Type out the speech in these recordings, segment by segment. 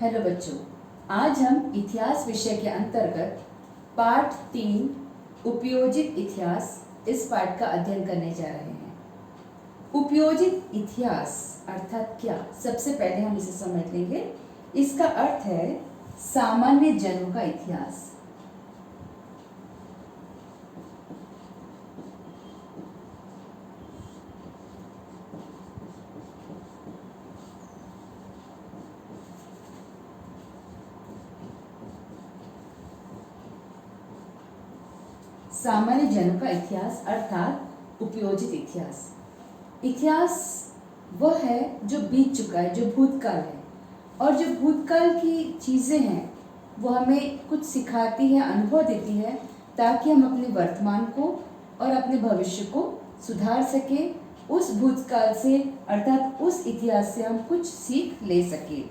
Hello बच्चों, आज हम इतिहास विषय के अंतर्गत पाठ 3 उपयोजित इतिहास इस पाठ का अध्ययन करने जा रहे हैं। उपयोजित इतिहास अर्थात क्या? सबसे पहले हम इसे समझ लेंगे। इसका अर्थ है सामान्य जनों का इतिहास। सामान्य जनों का इतिहास अर्थात उपयोजित इतिहास। इतिहास वह है जो बीत चुका है, जो भूतकाल है, और जो भूतकाल की चीज़ें हैं वो हमें कुछ सिखाती है, अनुभव देती है, ताकि हम अपने वर्तमान को और अपने भविष्य को सुधार सकें। उस भूतकाल से अर्थात उस इतिहास से हम कुछ सीख ले सकें।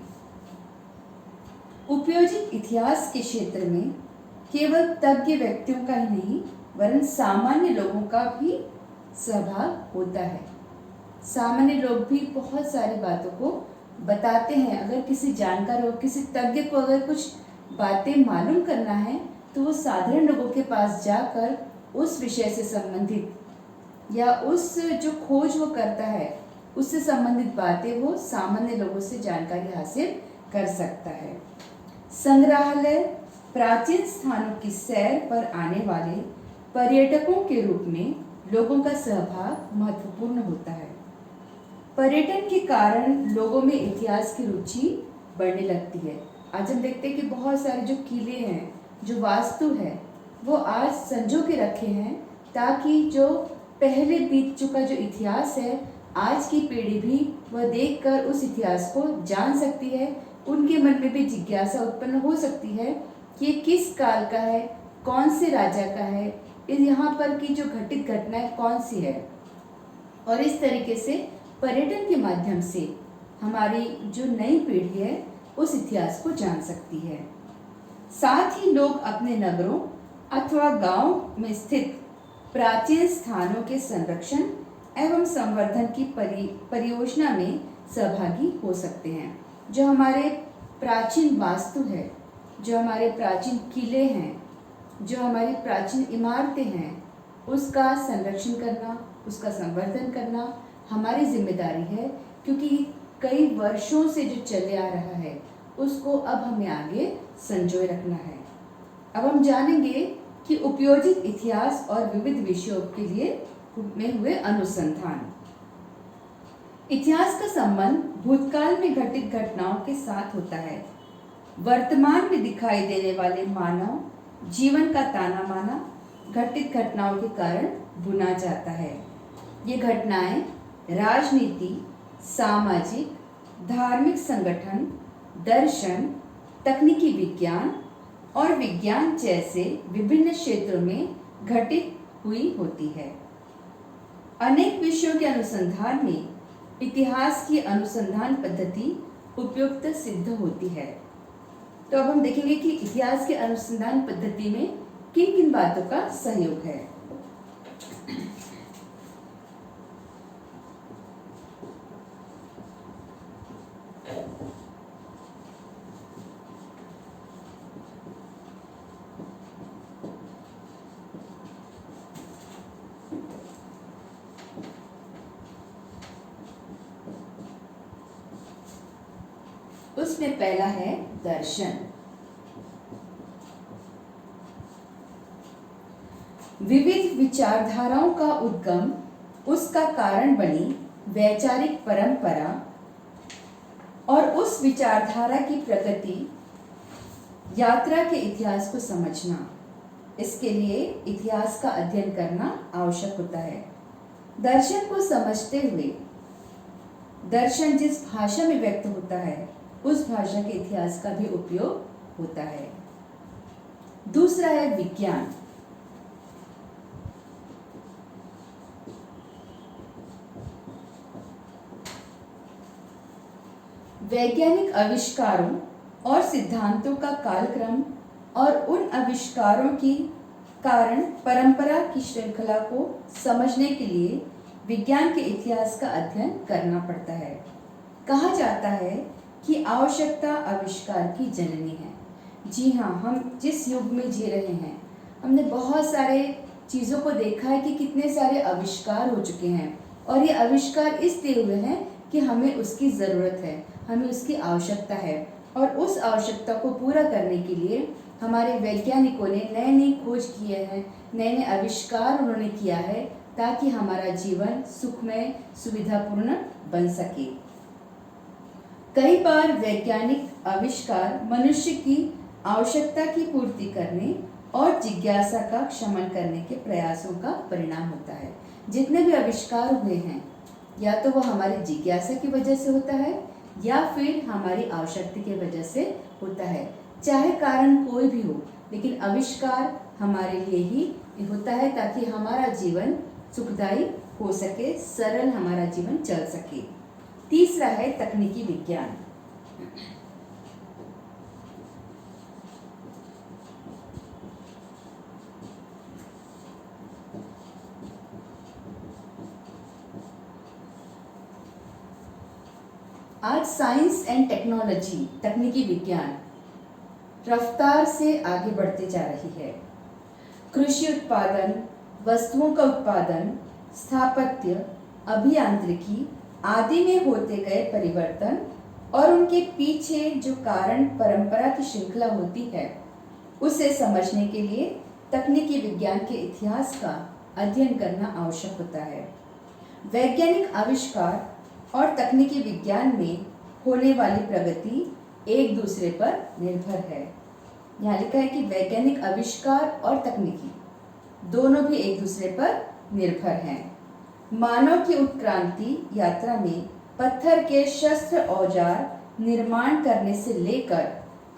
उपयोजित इतिहास के क्षेत्र में केवल तज्ञ व्यक्तियों का ही नहीं वरन सामान्य लोगों का भी सहभाग होता है। सामान्य लोग भी बहुत सारी बातों को बताते हैं। अगर किसी जानकार हो, किसी तज्ञ को अगर कुछ बातें मालूम करना है तो वो साधारण लोगों के पास जाकर उस विषय से संबंधित या उस जो खोज वो करता है उससे संबंधित बातें वो सामान्य लोगों से जानकारी हासिल कर सकता है। संग्रहालय प्राचीन स्थानों की सैर पर आने वाले पर्यटकों के रूप में लोगों का सहभाग महत्वपूर्ण होता है। पर्यटन के कारण लोगों में इतिहास की रुचि बढ़ने लगती है। आज हम देखते हैं कि बहुत सारे जो किले हैं, जो वास्तु है, वो आज संजो के रखे हैं ताकि जो पहले बीत चुका जो इतिहास है आज की पीढ़ी भी वह देखकर उस इतिहास को जान सकती है। उनके मन में भी जिज्ञासा उत्पन्न हो सकती है कि ये किस काल का है, कौन से राजा का है, यहाँ पर की जो घटित घटनाएं कौन सी है। और इस तरीके से पर्यटन के माध्यम से हमारी जो नई पीढ़ी है उस इतिहास को जान सकती है। साथ ही लोग अपने नगरों अथवा गांव में स्थित प्राचीन स्थानों के संरक्षण एवं संवर्धन की परियोजना में सहभागी हो सकते हैं। जो हमारे प्राचीन वास्तु है, जो हमारे प्राचीन किले हैं, जो हमारी प्राचीन इमारतें हैं, उसका संरक्षण करना, उसका संवर्धन करना हमारी जिम्मेदारी है, क्योंकि कई वर्षों से जो चले आ रहा है उसको अब हमें आगे संजोए रखना है। अब हम जानेंगे कि उपयोजित इतिहास और विविध विषयों के लिए में हुए अनुसंधान। इतिहास का संबंध भूतकाल में घटित घटनाओं के साथ होता है। वर्तमान में दिखाई देने वाले मानव जीवन का ताना बाना घटित घटनाओं के कारण बुना जाता है। ये घटनाएं राजनीति, सामाजिक, धार्मिक संगठन, दर्शन, तकनीकी विज्ञान और विज्ञान जैसे विभिन्न क्षेत्रों में घटित हुई होती है। अनेक विषयों के अनुसंधान में इतिहास की अनुसंधान पद्धति उपयुक्त सिद्ध होती है। तो अब हम देखेंगे कि इतिहास के अनुसंधान पद्धति में किन किन बातों का सहयोग है। उसमें पहला है दर्शन। विविध विचारधाराओं का उद्गम, उसका कारण बनी वैचारिक परंपरा और उस विचारधारा की प्रगति यात्रा के इतिहास को समझना, इसके लिए इतिहास का अध्ययन करना आवश्यक होता है। दर्शन को समझते हुए दर्शन जिस भाषा में व्यक्त होता है उस भाषा के इतिहास का भी उपयोग होता है। दूसरा है विज्ञान। वैज्ञानिक आविष्कारों और सिद्धांतों का कालक्रम और उन आविष्कारों की कारण परंपरा की श्रृंखला को समझने के लिए विज्ञान के इतिहास का अध्ययन करना पड़ता है। कहा जाता है कि आवश्यकता आविष्कार की जननी है। जी हाँ, हम जिस युग में जी रहे हैं, हमने बहुत सारे चीज़ों को देखा है कि कितने सारे आविष्कार हो चुके हैं, और ये आविष्कार इसलिए हुए हैं कि हमें उसकी ज़रूरत है, हमें उसकी आवश्यकता है, और उस आवश्यकता को पूरा करने के लिए हमारे वैज्ञानिकों ने नए नई खोज किए हैं, नए नए आविष्कार उन्होंने किया है, ताकि हमारा जीवन सुखमय सुविधापूर्ण बन सके। कई बार वैज्ञानिक आविष्कार मनुष्य की आवश्यकता की पूर्ति करने और जिज्ञासा का शमन करने के प्रयासों का परिणाम होता है। जितने भी आविष्कार हुए हैं, या तो वह हमारी जिज्ञासा की वजह से होता है या फिर हमारी आवश्यकता की वजह से होता है। चाहे कारण कोई भी हो, लेकिन आविष्कार हमारे लिए ही होता है ताकि हमारा जीवन सुखदायी हो सके, सरल हमारा जीवन चल सके। तीसरा है तकनीकी विज्ञान। आज साइंस एंड टेक्नोलॉजी, तकनीकी विज्ञान रफ्तार से आगे बढ़ते जा रही है। कृषि उत्पादन, वस्तुओं का उत्पादन, स्थापत्य, अभियांत्रिकी आदि में होते गए परिवर्तन और उनके पीछे जो कारण परंपरा की श्रृंखला होती है, उसे समझने के लिए तकनीकी विज्ञान के इतिहास का अध्ययन करना आवश्यक होता है। वैज्ञानिक आविष्कार और तकनीकी विज्ञान में होने वाली प्रगति एक दूसरे पर निर्भर है। यहाँ लिखा है कि वैज्ञानिक आविष्कार और तकनीकी दोनों भी एक दूसरे पर निर्भर हैं। मानव की उत्क्रांति यात्रा में पत्थर के शस्त्र औजार निर्माण करने से लेकर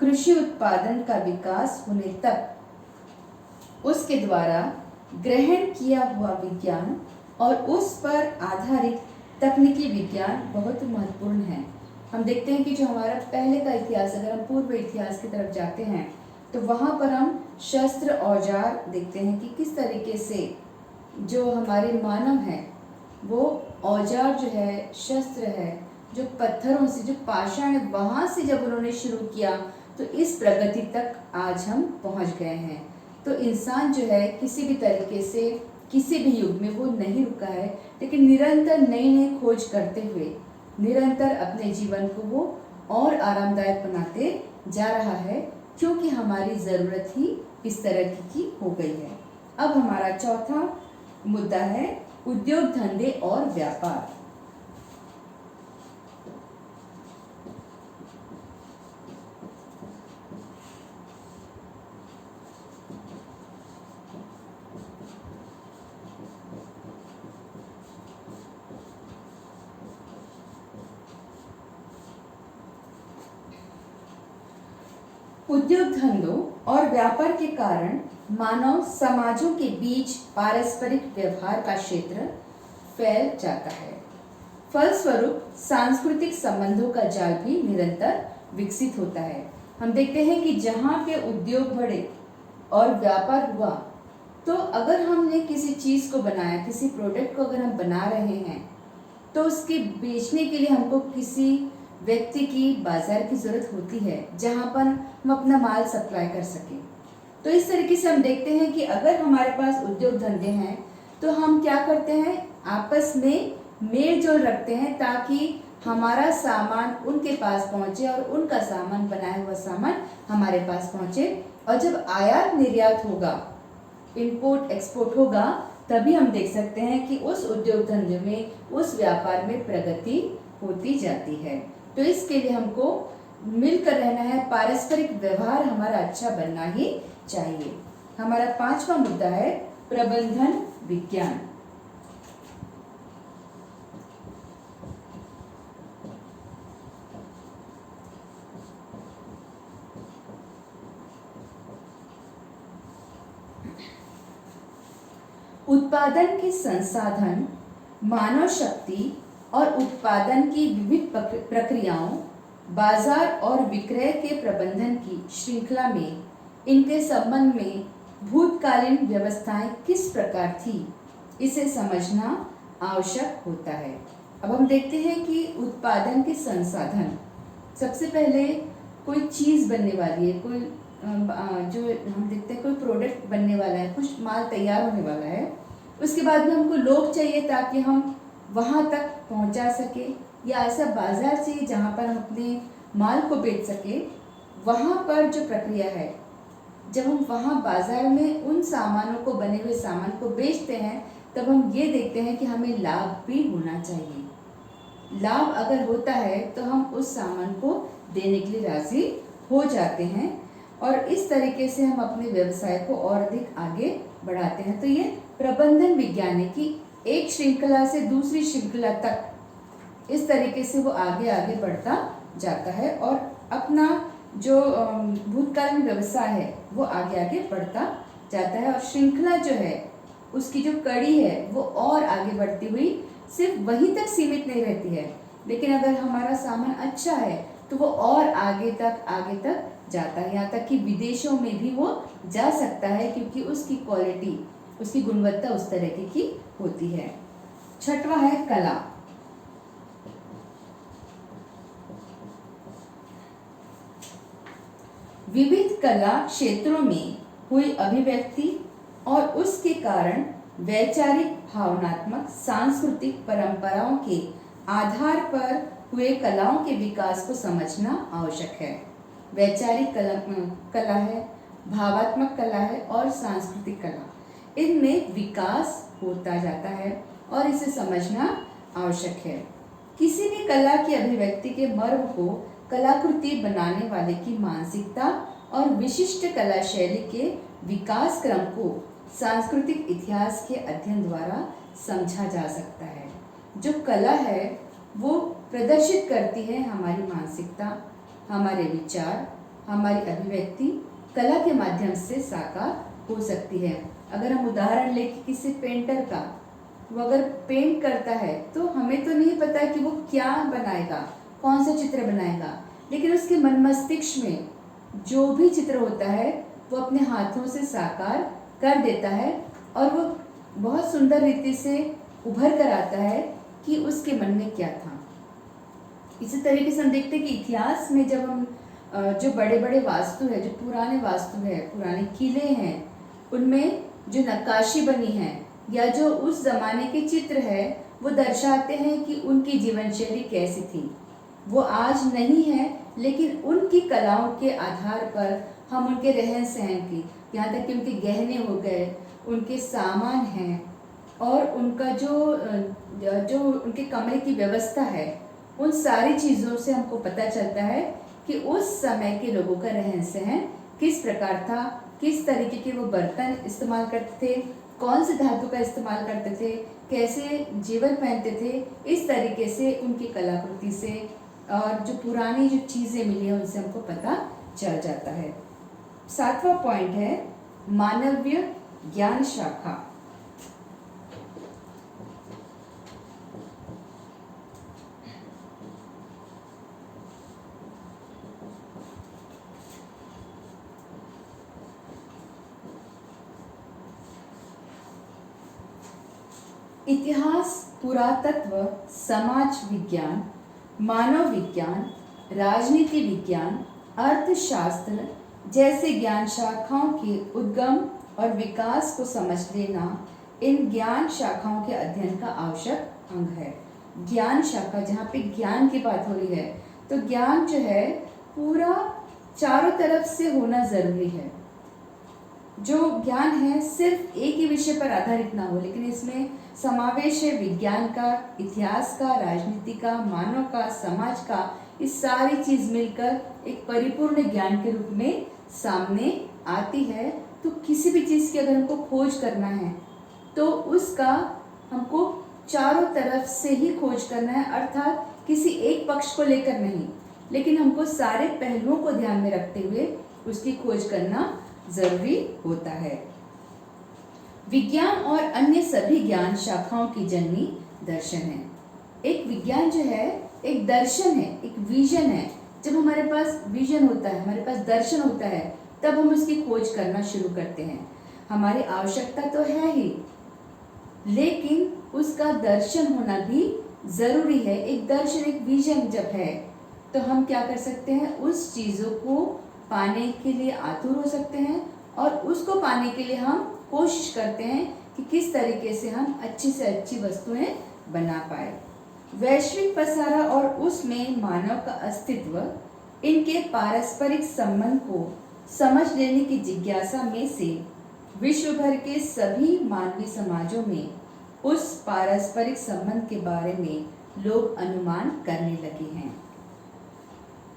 कृषि उत्पादन का विकास होने तक, उसके द्वारा ग्रहण किया हुआ विज्ञान और उस पर आधारित तकनीकी विज्ञान बहुत महत्वपूर्ण है। हम देखते हैं कि जो हमारा पहले का इतिहास, अगर हम पूर्व इतिहास की तरफ जाते हैं तो वहाँ पर हम शस्त्र औजार देखते हैं कि किस तरीके से जो हमारे मानव हैं वो औजार जो है, शस्त्र है, जो पत्थरों से, जो पाषाण है, वहाँ से जब उन्होंने शुरू किया तो इस प्रगति तक आज हम पहुँच गए हैं। तो इंसान जो है किसी भी तरीके से किसी भी युग में वो नहीं रुका है, लेकिन निरंतर नई नई खोज करते हुए निरंतर अपने जीवन को वो और आरामदायक बनाते जा रहा है, क्योंकि हमारी ज़रूरत ही इस तरह की हो गई है। अब हमारा चौथा मुद्दा है उद्योग धंधे और व्यापार। उद्योग धंधों और व्यापार के कारण मानव समाजों के बीच पारस्परिक व्यवहार का क्षेत्र फैल जाता है। फलस्वरूप सांस्कृतिक संबंधों का जाल भी निरंतर विकसित होता है। हम देखते हैं कि जहाँ पे उद्योग बढ़े और व्यापार हुआ, तो अगर हमने किसी चीज़ को बनाया, किसी प्रोडक्ट को अगर हम बना रहे हैं, तो उसके बेचने के लिए हमको किसी व्यक्ति की बाजार की ज़रूरत होती है जहाँ पर हम अपना माल सप्लाई कर सकें। तो इस तरीके से हम देखते हैं कि अगर हमारे पास उद्योग धंधे हैं तो हम क्या करते हैं, आपस में मेल जोल रखते हैं ताकि हमारा सामान उनके पास पहुँचे और उनका सामान, बनाया हुआ सामान हमारे पास पहुँचे। और जब आयात निर्यात होगा, इंपोर्ट एक्सपोर्ट होगा, तभी हम देख सकते हैं कि उस उद्योग धंधे में, उस व्यापार में प्रगति होती जाती है। तो इसके लिए हमको मिलकर रहना है, पारस्परिक व्यवहार हमारा अच्छा बनना ही चाहिए। हमारा पांचवा मुद्दा है प्रबंधन विज्ञान। उत्पादन के संसाधन, मानव शक्ति और उत्पादन की विविध प्रक्रियाओं, बाजार और विक्रय के प्रबंधन की श्रृंखला में इनके संबंध में भूतकालीन व्यवस्थाएं किस प्रकार थी, इसे समझना आवश्यक होता है। अब हम देखते हैं कि उत्पादन के संसाधन, सबसे पहले कोई चीज़ बनने वाली है, कोई जो हम देखते हैं कोई प्रोडक्ट बनने वाला है, कुछ माल तैयार होने वाला है, उसके बाद में हमको लोग चाहिए ताकि हम वहाँ तक पहुँचा सके, या ऐसा बाजार चाहिए जहाँ पर हम अपने माल को बेच सके। वहाँ पर जो प्रक्रिया है, जब हम वहाँ बाजार में उन सामानों को, बने हुए सामान को बेचते हैं, तब हम ये देखते हैं कि हमें लाभ भी होना चाहिए। लाभ अगर होता है तो हम उस सामान को देने के लिए राजी हो जाते हैं, और इस तरीके से हम अपने व्यवसाय को और अधिक आगे बढ़ाते हैं। तो ये प्रबंधन विज्ञान है कि एक श्रृंखला से दूसरी श्रृंखला तक इस तरीके से वो आगे आगे बढ़ता जाता है, और अपना जो भूतकाल में व्यवसाय है वो आगे आगे बढ़ता जाता है। और श्रृंखला जो है, उसकी जो कड़ी है वो और आगे बढ़ती हुई सिर्फ वहीं तक सीमित नहीं रहती है, लेकिन अगर हमारा सामान अच्छा है तो वो और आगे तक जाता है, यहाँ तक कि विदेशों में भी वो जा सकता है, क्योंकि उसकी क्वालिटी, उसकी गुणवत्ता उस तरह की होती है। छठवां है कला। विविध कला क्षेत्रों में हुई अभिव्यक्ति और उसके कारण वैचारिक, भावनात्मक, सांस्कृतिक परंपराओं के आधार पर हुए कलाओं के विकास को समझना आवश्यक है। वैचारिक कला है, भावात्मक कला है और सांस्कृतिक कला, इनमें विकास होता जाता है और इसे समझना आवश्यक है। किसी भी कला की अभिव्यक्ति के मर्म को कलाकृति बनाने वाले की मानसिकता और विशिष्ट कला शैली के विकास क्रम को सांस्कृतिक इतिहास के अध्ययन द्वारा समझा जा सकता है। जो कला है वो प्रदर्शित करती है हमारी मानसिकता, हमारे विचार, हमारी अभिव्यक्ति कला के माध्यम से साकार हो सकती है। अगर हम उदाहरण लें किसी पेंटर का, वो अगर पेंट करता है तो हमें तो नहीं पता कि वो क्या बनाएगा, कौन सा चित्र बनाएगा, लेकिन उसके मन मस्तिष्क में जो भी चित्र होता है वो अपने हाथों से साकार कर देता है, और वो बहुत सुंदर रीति से उभर कर आता है कि उसके मन में क्या था। इसी तरीके से हम देखते हैं कि इतिहास में जब हम जो बड़े बड़े वास्तु है, जो पुराने वास्तु है, पुराने किले हैं, उनमें जो नक्काशी बनी है या जो उस जमाने के चित्र है, वो दर्शाते हैं कि उनकी जीवन शैली कैसी थी। वो आज नहीं है, लेकिन उनकी कलाओं के आधार पर हम उनके रहन सहन की, यहाँ तक कि उनके गहने हो गए, उनके सामान हैं, और उनका जो उनके कमरे की व्यवस्था है, उन सारी चीज़ों से हमको पता चलता है कि उस समय के लोगों का रहन सहन किस प्रकार था, किस तरीके के वो बर्तन इस्तेमाल करते थे, कौन से धातु का इस्तेमाल करते थे, कैसे जेवर पहनते थे। इस तरीके से उनकी कलाकृति से और जो पुरानी जो चीज़ें मिली हैं उनसे हमको पता चल जाता है। 7वां पॉइंट है मानवीय ज्ञान शाखा। इतिहास, पुरातत्व, समाज विज्ञान, मानव विज्ञान, राजनीति विज्ञान, अर्थशास्त्र जैसे ज्ञान शाखाओं के उद्गम और विकास को समझ लेना इन ज्ञान शाखाओं के अध्ययन का आवश्यक अंग है। ज्ञान शाखा, जहाँ पे ज्ञान की बात हो रही है, तो ज्ञान जो है पूरा चारों तरफ से होना जरूरी है। जो ज्ञान है सिर्फ एक ही विषय पर आधारित ना हो, लेकिन इसमें समावेश है विज्ञान का, इतिहास का, राजनीति का, मानव का, समाज का। ये सारी चीज मिलकर एक परिपूर्ण ज्ञान के रूप में सामने आती है। तो किसी भी चीज की अगर हमको खोज करना है तो उसका हमको चारों तरफ से ही खोज करना है, अर्थात किसी एक पक्ष को लेकर नहीं, लेकिन हमको सारे पहलुओं को ध्यान में रखते हुए उसकी खोज करना जरूरी होता है। विज्ञान और अन्य सभी ज्ञान शाखाओं की जननी दर्शन है। एक विज्ञान जो है एक दर्शन है, एक विजन है। जब हमारे पास विजन होता है, हमारे पास दर्शन होता है, तब हम उसकी खोज करना शुरू करते हैं। हमारी आवश्यकता तो है ही, लेकिन उसका दर्शन होना भी जरूरी है। एक दर्शन, एक विजन जब है तो हम क्या कर सकते हैं, उस चीज़ों को पाने के लिए आतुर हो सकते हैं और उसको पाने के लिए हम कोशिश करते हैं कि किस तरीके से हम अच्छी से अच्छी वस्तुएं बना पाए। वैश्विक पसारा और उसमें मानव का अस्तित्व, इनके पारस्परिक संबंध को समझ लेने की जिज्ञासा में से विश्व भर के सभी मानवीय समाजों में उस पारस्परिक संबंध के बारे में लोग अनुमान करने लगे हैं।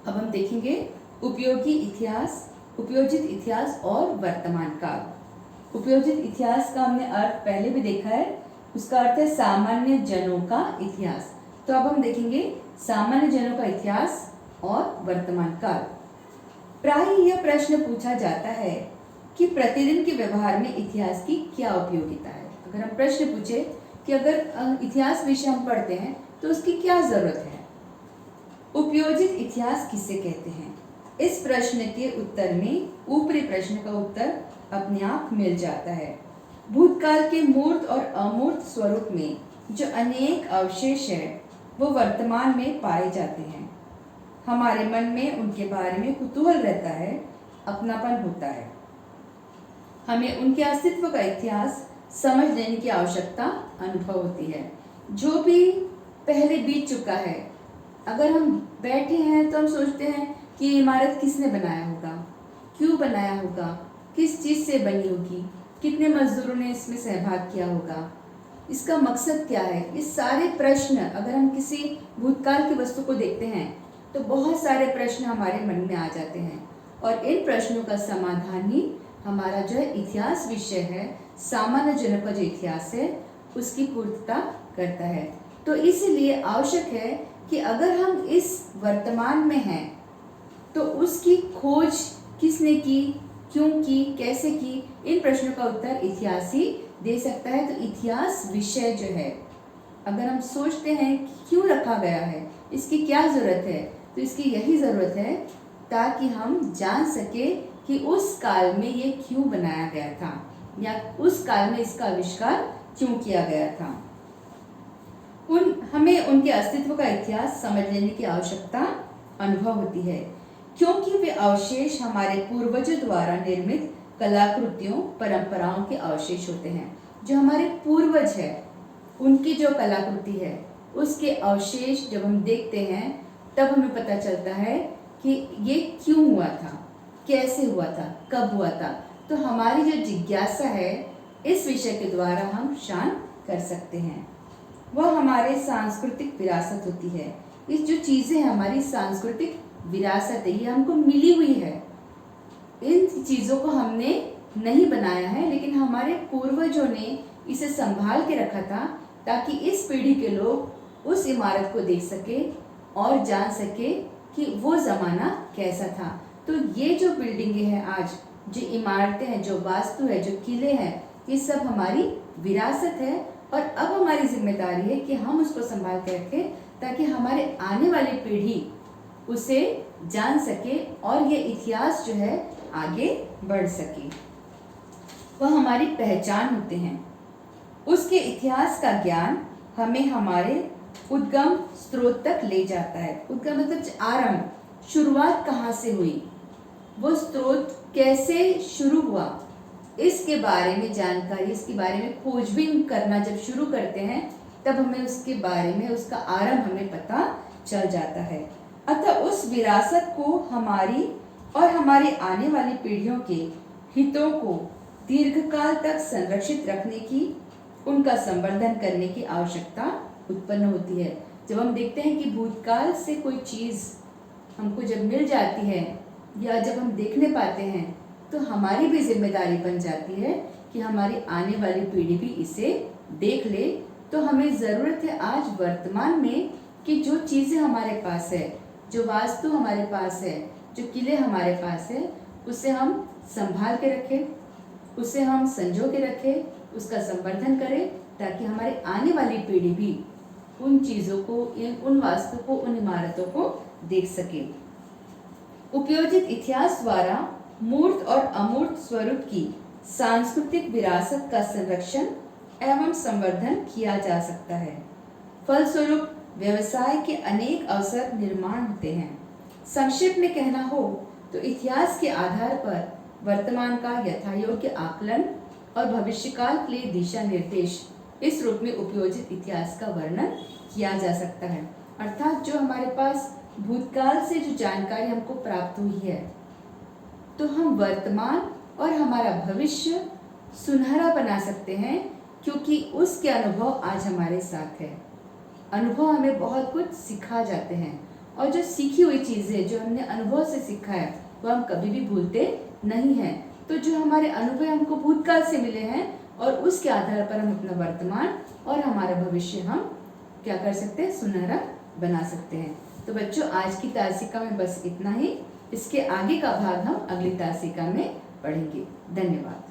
अब हम देखेंगे उपयोजित इतिहास और वर्तमान काल। उपयोजित इतिहास का हमने अर्थ पहले भी देखा है, उसका अर्थ है सामान्य जनों का इतिहास। तो अब हम देखेंगे सामान्य जनों का इतिहास और वर्तमान काल। प्रायः यह प्रश्न पूछा जाता है कि प्रतिदिन के व्यवहार में इतिहास की क्या उपयोगिता है। अगर हम प्रश्न पूछे कि अगर इतिहास विषय हम पढ़ते हैं तो उसकी क्या जरूरत है, उपयोजित इतिहास किसे कहते हैं, इस प्रश्न के उत्तर में ऊपरी प्रश्न का उत्तर अपने आप मिल जाता है। भूतकाल के मूर्त और अमूर्त स्वरूप में जो अनेक अवशेष है वो वर्तमान में पाए जाते हैं। हमारे मन में उनके बारे में कुतूहल रहता है, अपनापन होता है। हमें उनके अस्तित्व का इतिहास समझ लेने की आवश्यकता अनुभव होती है। जो भी पहले बीत चुका है, अगर हम बैठे हैं तो हम सोचते हैं कि ये इमारत किसने बनाया होगा, क्यों बनाया होगा, किस चीज़ से बनी होगी, कितने मजदूरों ने इसमें सहभाग किया होगा, इसका मकसद क्या है। ये सारे प्रश्न, अगर हम किसी भूतकाल की वस्तु को देखते हैं तो बहुत सारे प्रश्न हमारे मन में आ जाते हैं और इन प्रश्नों का समाधान ही हमारा जो है इतिहास विषय है, सामान्य जनों का जो इतिहास है उसकी पूर्तता करता है। तो इसलिए आवश्यक है कि अगर हम इस वर्तमान में हैं तो उसकी खोज किसने की, क्यों की, कैसे की, इन प्रश्नों का उत्तर इतिहास ही दे सकता है। तो इतिहास विषय जो है, अगर हम सोचते हैं कि क्यों रखा गया है, इसकी क्या ज़रूरत है, तो इसकी यही ज़रूरत है ताकि हम जान सके कि उस काल में ये क्यों बनाया गया था या उस काल में इसका आविष्कार क्यों किया गया था। हमें उनके अस्तित्व का इतिहास समझ लेने की आवश्यकता अनुभव होती है, क्योंकि वे अवशेष हमारे पूर्वजों द्वारा निर्मित कलाकृतियों, परंपराओं के अवशेष होते हैं। जो हमारे पूर्वज है उनकी जो कलाकृति है उसके अवशेष जब हम देखते हैं तब हमें पता चलता है कि ये क्यों हुआ था, कैसे हुआ था, कब हुआ था। तो हमारी जो जिज्ञासा है इस विषय के द्वारा हम शांत कर सकते हैं। वह हमारे सांस्कृतिक विरासत होती है। ये जो चीज़ें हैं हमारी सांस्कृतिक विरासत है, ये हमको मिली हुई है। इन चीज़ों को हमने नहीं बनाया है, लेकिन हमारे पूर्वजों ने इसे संभाल के रखा था ताकि इस पीढ़ी के लोग उस इमारत को देख सके और जान सके कि वो ज़माना कैसा था। तो ये जो बिल्डिंगें हैं आज, जो इमारतें हैं, जो वास्तु है, जो किले हैं, ये सब हमारी विरासत है और अब हमारी जिम्मेदारी है कि हम उसको संभाल के रखें ताकि हमारे आने वाली पीढ़ी उसे जान सके और ये इतिहास जो है आगे बढ़ सके। वह हमारी पहचान होते हैं। उसके इतिहास का ज्ञान हमें हमारे उद्गम स्रोत तक ले जाता है। उद्गम मतलब आरंभ, शुरुआत कहाँ से हुई, वो स्रोत कैसे शुरू हुआ, इसके बारे में जानकारी, इसके बारे में खोजबीन करना जब शुरू करते हैं तब हमें उसके बारे में, उसका आरंभ हमें पता चल जाता है। अतः उस विरासत को हमारी और हमारे आने वाली पीढ़ियों के हितों को दीर्घकाल तक संरक्षित रखने की, उनका संवर्धन करने की आवश्यकता उत्पन्न होती है। जब हम देखते हैं कि भूतकाल से कोई चीज़ हमको जब मिल जाती है या जब हम देखने पाते हैं तो हमारी भी जिम्मेदारी बन जाती है कि हमारी आने वाली पीढ़ी भी इसे देख ले। तो हमें ज़रूरत है आज वर्तमान में कि जो चीज़ें हमारे पास है, जो वास्तु हमारे पास है, जो किले हमारे पास है, उसे हम संभाल के रखें, उसे हम संजो के रखें, उसका संवर्धन करें ताकि हमारे आने वाली पीढ़ी भी उन चीज़ों को, उन वास्तु को, उन इमारतों को देख सके। उपयोजित इतिहास द्वारा मूर्त और अमूर्त स्वरूप की सांस्कृतिक विरासत का संरक्षण एवं संवर्धन किया जा सकता है। फलस्वरूप व्यवसाय के अनेक अवसर निर्माण होते हैं। संक्षेप में कहना हो तो इतिहास के आधार पर वर्तमान का यथायोग्य आकलन और भविष्यकाल के लिए दिशा निर्देश इस रूप में उपयोजित इतिहास का वर्णन किया जा सकता है। अर्थात जो हमारे पास भूतकाल से जो जानकारी हमको प्राप्त हुई है, तो हम वर्तमान और हमारा भविष्य सुनहरा बना सकते हैं, क्योंकि उसके अनुभव आज हमारे साथ है। अनुभव हमें बहुत कुछ सिखा जाते हैं, और जो सीखी हुई चीज़ें जो हमने अनुभव से सीखा है वो हम कभी भी भूलते नहीं हैं। तो जो हमारे अनुभव हमको भूतकाल से मिले हैं, और उसके आधार पर हम अपना वर्तमान और हमारा भविष्य हम क्या कर सकते हैं, सुनहरा बना सकते हैं। तो बच्चों, आज की तासिका में बस इतना ही। इसके आगे का भाग हम अगली तासिका में पढ़ेंगे। धन्यवाद।